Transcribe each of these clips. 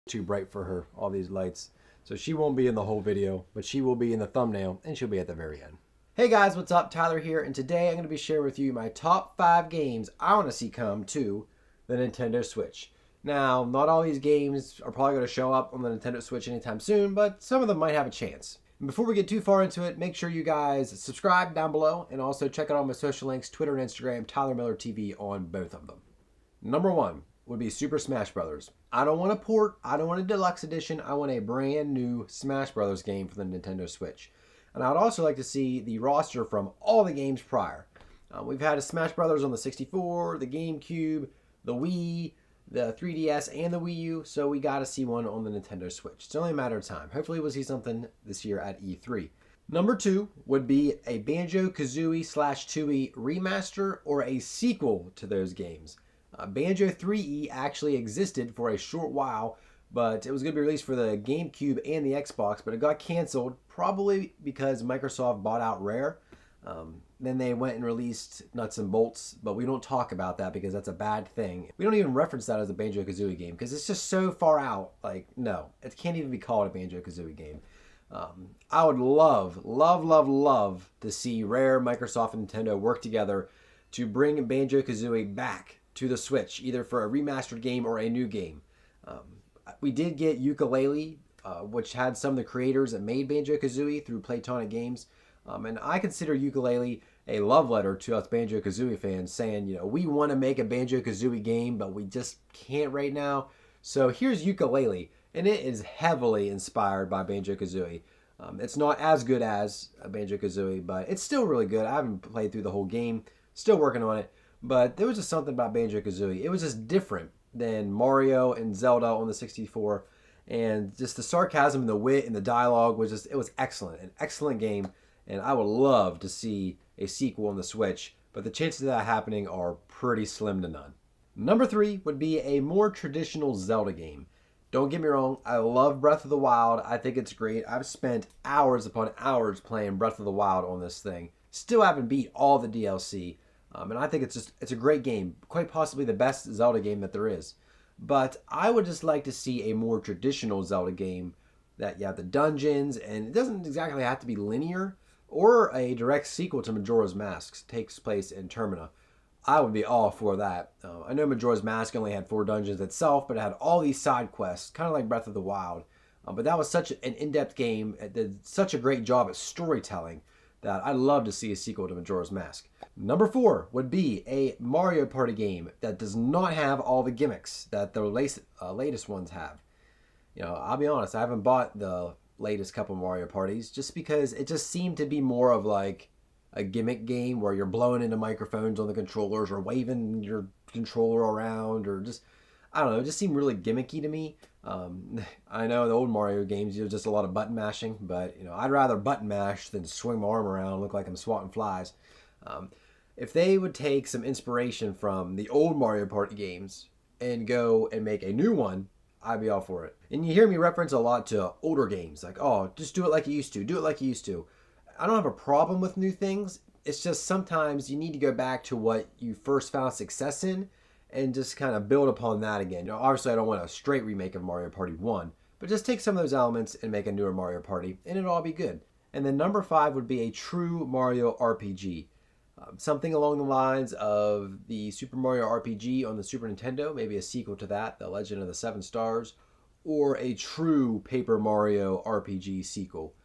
too bright for her, all these lights. So she won't be in the whole video, but she will be in the thumbnail and she'll be at the very end. Hey guys, what's up? Tyler here, and today I'm going to be sharing with you my top 5 games I want to see come to the Nintendo Switch. Now, not all these games are probably going to show up on the Nintendo Switch anytime soon, but some of them might have a chance. And before we get too far into it, make sure you guys subscribe down below and also check out all my social links, Twitter and Instagram, Tyler Miller TV on both of them. Number 1 would be Super Smash Bros. I don't want a port, I don't want a deluxe edition, I want a brand new Smash Bros. Game for the Nintendo Switch. And I would also like to see the roster from all the games prior. We've had a Smash Bros. On the 64, the GameCube, the Wii, the 3DS, and the Wii U, so we got to see one on the Nintendo Switch. It's only a matter of time. Hopefully we'll see something this year at E3. Number 2 would be a Banjo-Kazooie /2E remaster or a sequel to those games. Banjo 3E actually existed for a short while, but it was going to be released for the GameCube and the Xbox, but it got canceled probably because Microsoft bought out Rare. Then they went and released Nuts and Bolts, but we don't talk about that because that's a bad thing. We don't even reference that as a Banjo-Kazooie game because it's just so far out. Like, no, it can't even be called a Banjo-Kazooie game. I would love to see Rare, Microsoft, and Nintendo work together to bring Banjo-Kazooie back to the Switch, either for a remastered game or a new game. We did get Yooka-Laylee, which had some of the creators that made Banjo-Kazooie through Playtonic Games. And I consider Yooka-Laylee a love letter to us Banjo-Kazooie fans, saying, you know, we want to make a Banjo-Kazooie game, but we just can't right now. So here's Yooka-Laylee, and it is heavily inspired by Banjo-Kazooie. It's not as good as Banjo-Kazooie, but it's still really good. I haven't played through the whole game, still working on it. But there was just something about Banjo-Kazooie. It was just different than Mario and Zelda on the 64. And just the sarcasm and the wit and the dialogue was just, it was excellent. An excellent game. And I would love to see a sequel on the Switch, but the chances of that happening are pretty slim to none. Number 3 would be a more traditional Zelda game. Don't get me wrong, I love Breath of the Wild. I think it's great. I've spent hours upon hours playing Breath of the Wild on this thing. Still haven't beat all the DLC. And I think it's a great game. Quite possibly the best Zelda game that there is. But I would just like to see a more traditional Zelda game that you have the dungeons, and it doesn't exactly have to be linear, or a direct sequel to Majora's Mask takes place in Termina. I would be all for that. I know Majora's Mask only had 4 dungeons itself, but it had all these side quests, kind of like Breath of the Wild. But that was such an in-depth game. It did such a great job at storytelling that I'd love to see a sequel to Majora's Mask. Number 4 would be a Mario Party game that does not have all the gimmicks that the latest ones have. You know, I'll be honest, I haven't bought the latest couple Mario Parties just because it just seemed to be more of like a gimmick game where you're blowing into microphones on the controllers or waving your controller around, or just, I don't know, it just seemed really gimmicky to me. I know the old Mario games, it was just a lot of button mashing, but you know, I'd rather button mash than swing my arm around and look like I'm swatting flies. If they would take some inspiration from the old Mario Party games and go and make a new one, I'd be all for it. And you hear me reference a lot to older games, like, oh, just do it like you used to, do it like you used to. I don't have a problem with new things. It's just sometimes you need to go back to what you first found success in and just kind of build upon that again. You know, obviously I don't want a straight remake of Mario Party 1, but just take some of those elements and make a newer Mario Party, and it'll all be good. And then number 5 would be a true Mario RPG. Something along the lines of the Super Mario RPG on the Super Nintendo, maybe a sequel to that, The Legend of the Seven Stars, or a true Paper Mario RPG sequel.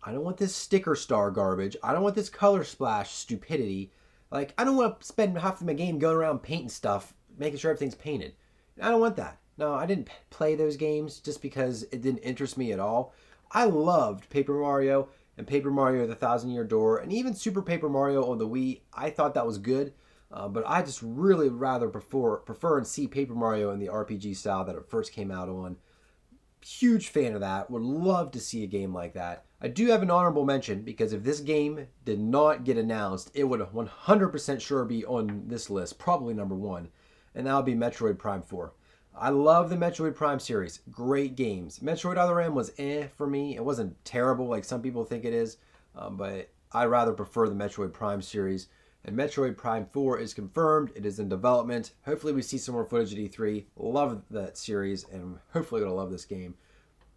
I don't want this sticker star garbage. I don't want this color splash stupidity. Like, I don't want to spend half of my game going around painting stuff, making sure everything's painted. I don't want that. No, I didn't play those games just because it didn't interest me at all. I loved Paper Mario and Paper Mario the Thousand Year Door, and even Super Paper Mario on the Wii. I thought that was good, but I just really rather prefer and see Paper Mario in the RPG style that it first came out on. Huge fan of that. Would love to see a game like that. I do have an honorable mention because if this game did not get announced, it would 100% sure be on this list, probably number 1, and that would be Metroid Prime 4. I love the Metroid Prime series. Great games. Metroid Other M was for me. It wasn't terrible like some people think it is, but I rather prefer the Metroid Prime series. And Metroid Prime 4 is confirmed. It is in development. Hopefully we see some more footage at E3. Love that series, and hopefully going to love this game.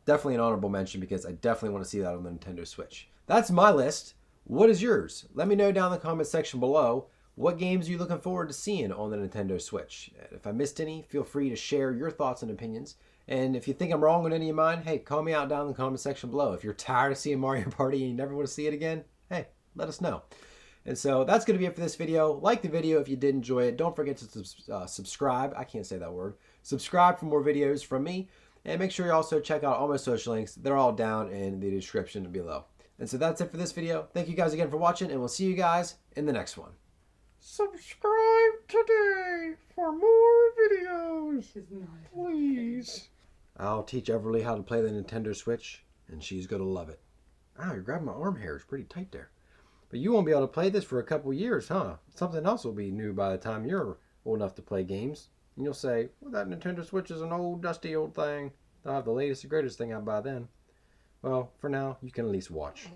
Definitely an honorable mention because I definitely want to see that on the Nintendo Switch. That's my list. What is yours? Let me know down in the comment section below. What games are you looking forward to seeing on the Nintendo Switch? If I missed any, feel free to share your thoughts and opinions. And if you think I'm wrong on any of mine, hey, call me out down in the comment section below. If you're tired of seeing Mario Party and you never want to see it again, hey, let us know. And so that's going to be it for this video. Like the video if you did enjoy it. Don't forget to subscribe. I can't say that word. Subscribe for more videos from me. And make sure you also check out all my social links. They're all down in the description below. And so that's it for this video. Thank you guys again for watching, and we'll see you guys in the next one. Subscribe today for more videos, please. I'll teach Everly how to play the Nintendo Switch, and she's going to love it. Ah, you're grabbing my arm hair. It's pretty tight there. But you won't be able to play this for a couple years, huh? Something else will be new by the time you're old enough to play games. And you'll say, well, that Nintendo Switch is an old, dusty old thing. They'll have the latest and greatest thing out by then. Well, for now, you can at least watch.